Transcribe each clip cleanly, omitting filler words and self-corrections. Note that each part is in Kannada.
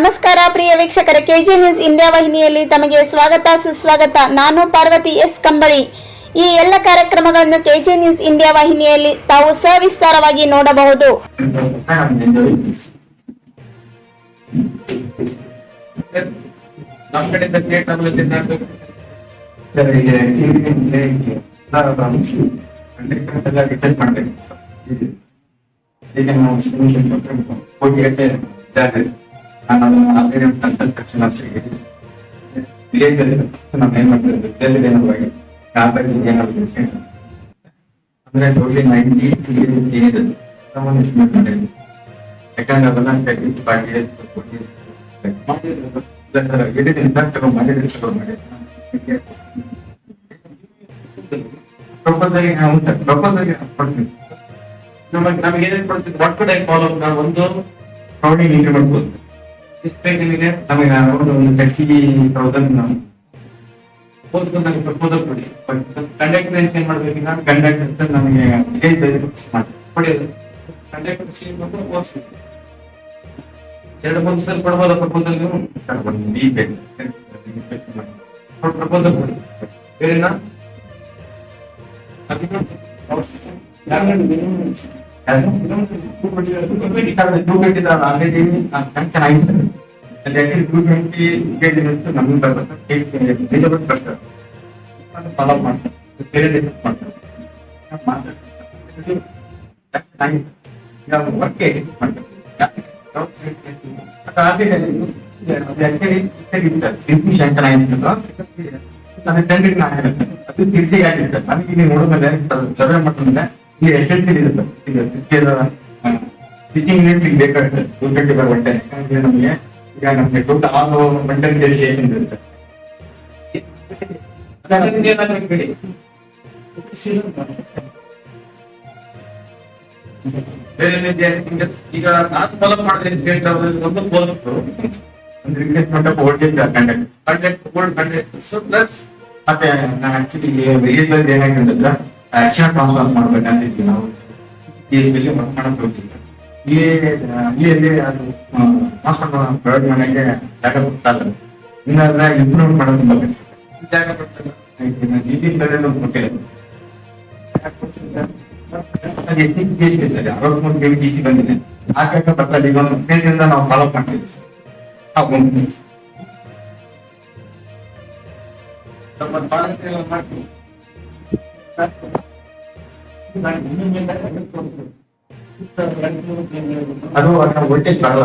ನಮಸ್ಕಾರ ಪ್ರಿಯ ವೀಕ್ಷಕರ ಕೆಜಿ ನ್ಯೂಸ್ ಇಂಡಿಯಾ ವಾಹಿನಿಯಲ್ಲಿ ತಮಗೆ ಸ್ವಾಗತ ಸುಸ್ವಾಗತ. ನಾನು ಪಾರ್ವತಿ ಎಸ್ ಕಂಬಳಿ. ಈ ಎಲ್ಲ ಕಾರ್ಯಕ್ರಮಗಳನ್ನು ಕೆಜಿ ನ್ಯೂಸ್ ಇಂಡಿಯಾ ವಾಹಿನಿಯಲ್ಲಿ ತಾವು ಸವಿಸ್ತಾರವಾಗಿ ನೋಡಬಹುದು. ನಮಗೆ ಏನೇನು ಕೊಡ್ತೀವಿ, ವಾಟ್ ಶುಡ್ ಐ ಫಾಲೋ? ನಾವು ಒಂದು ಕ್ರೌಡಿಂಗ್ ಇಂಟ್ರಿ ಮಾಡ್ಬೋದು. ನಿಮಗೆ ನಮಗೆ ಒಂದು 30,000 ನಾವು ಓದ್ಕೊಂಡು ನಮಗೆ ಪ್ರಪೋಸಲ್ ಕೊಡಿ. ಕಂಡಕ್ಟರ್ ಏನ್ ಮಾಡ್ಬೇಕು? ನಾನು ಕಂಡಕ್ಟರ್ ನಮಗೆ ಪಡೆಯೋದು ಕಂಡಕ್ಟರ್ ಓದಿಸ್ಬೇಕು. 2-3 ಸಲ ಕೊಡ್ಬೋದ ಪ್ರಪೋಸಲ್? ಪ್ರಪೋಸಲ್ ಕೊಡಿ. ಬೇರೆನಾ ಫಾಲೋ ಮಾಡ್ತಾರೆ. ಅದು ತಿರ್ಸಿಗೆ ಆಗಿರ್ತಾರೆ. ನನಗೆ ಇಲ್ಲಿ ನೋಡಿದ್ಮೇಲೆ ಸರ್ವೆ ಮಾಡ್ಕೊಂಡ್ರೆ ಇಲ್ಲಿ ಎಷ್ಟೆಷ್ಟು ಇದೆ ಸ್ಟಿಚಿಂಗ್ ಯೂನಿಟ್ಸ್ ಈಗ ಬೇಕಾಗುತ್ತೆ. 220 ಬಟ್ಟೆ ನಮಗೆ ಈಗ ನಮಗೆ ಟೋಟಲ್ ಆಲ್ ಬಟ್ಟೆ ಇರುತ್ತೆ. ಈಗ ನಾನು ಫಾಲೋ ಮಾಡಿದ್ರೆ ಒಂದು ಪೋಸ್ಟ್ ಒಂದು replacement of old age conduct plus ಮತ್ತೆ ನಾನು ಆಕ್ಚುಲಿ ಏನಾಗಿರ್ತದ ಆಕ್ಷನ್ ಟ್ರಾನ್ಸ್ಫರ್ ಮಾಡ್ಬೇಕಂತಿದ್ವಿ ನಾವು. ಈ ವರ್ಕ್ ಮಾಡಕ್ ಹೋಗ್ತೀವಿ. ಇಲ್ಲಿ ಅದು ಟ್ರಾನ್ಸ್ಫರ್ ಪ್ರೊವೈಡ್ ಮಾಡಕ್ಕೆ ಜಾಗ ಗೊತ್ತಾಗಲ್ಲ. ಇನ್ನಾದ್ರೆ ಇಂಪ್ರೂವ್ ಮಾಡೋದು ತುಂಬಾ ಕಷ್ಟ. ಜಾಗ ಕೊಡ್ತಲ್ಲ ಕೊಟ್ಟಿಲ್ಲ. 63 KV ಬಂದಿದೆ. ಆ ಕೆಲಸ ಬರ್ತದೆ. ಈಗ ಒಂದು ಉದ್ದೇಶದಿಂದ ನಾವು ಫಾಲೋ ಮಾಡ್ತೀವಿ. ಅದು ವೋಲ್ಟೇಜ್ ಬರಲ್ಲ.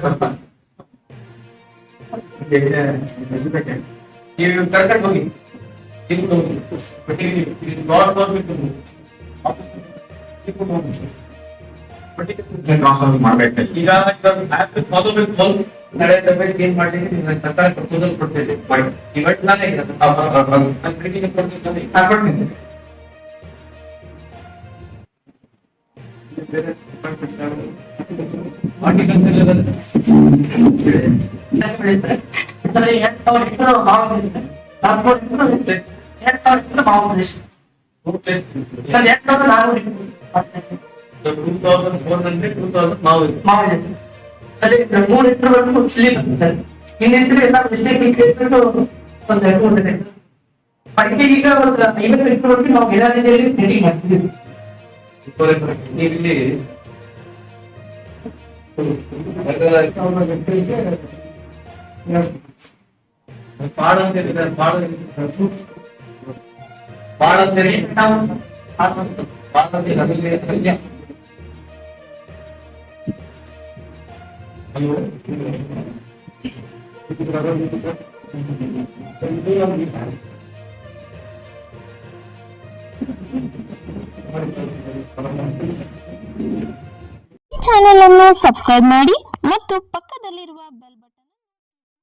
ಸ್ವಲ್ಪ ನೀವು ಕರೆಕ್ಟಾಗಿ ಹೋಗಿ ಮಾಡ್ಬೇಕು. ಈಗ ಏನ್ ಮಾಡಿದೀನಿ, ಸರ್ಕಾರ ಪ್ರಪೋಸಲ್ ಕೊಡ್ತೇವೆ. ಇವತ್ತು ನಾನೇ ಅದೇ 3 ಇಂಟರ್ವರ್ಗೂ ಸ್ಲೀಪ್ ಸರ್. ಇನ್ನಿದ್ರೆ ಎಲ್ಲ ಮಿಸ್ಟೇಕ್ ಒಂದು ಪೈಗೆ ಈಗ ಒಂದು 50 ಇಂಟರ್ವರ್ಗೂ ನಾವು ಗಿಡಾರಿಯಲ್ಲಿ ಟ್ರೇಡಿಂಗ್ ಮಾಡ್ತಿದ್ದೀವಿ. ಇಲ್ಲಿ ಚಾನೆಲ್ ಅನ್ನು ಸಬ್ಸ್ಕ್ರೈಬ್ ಮಾಡಿ ಮತ್ತು ಪಕ್ಕದಲ್ಲಿರುವ ಬೆಲ್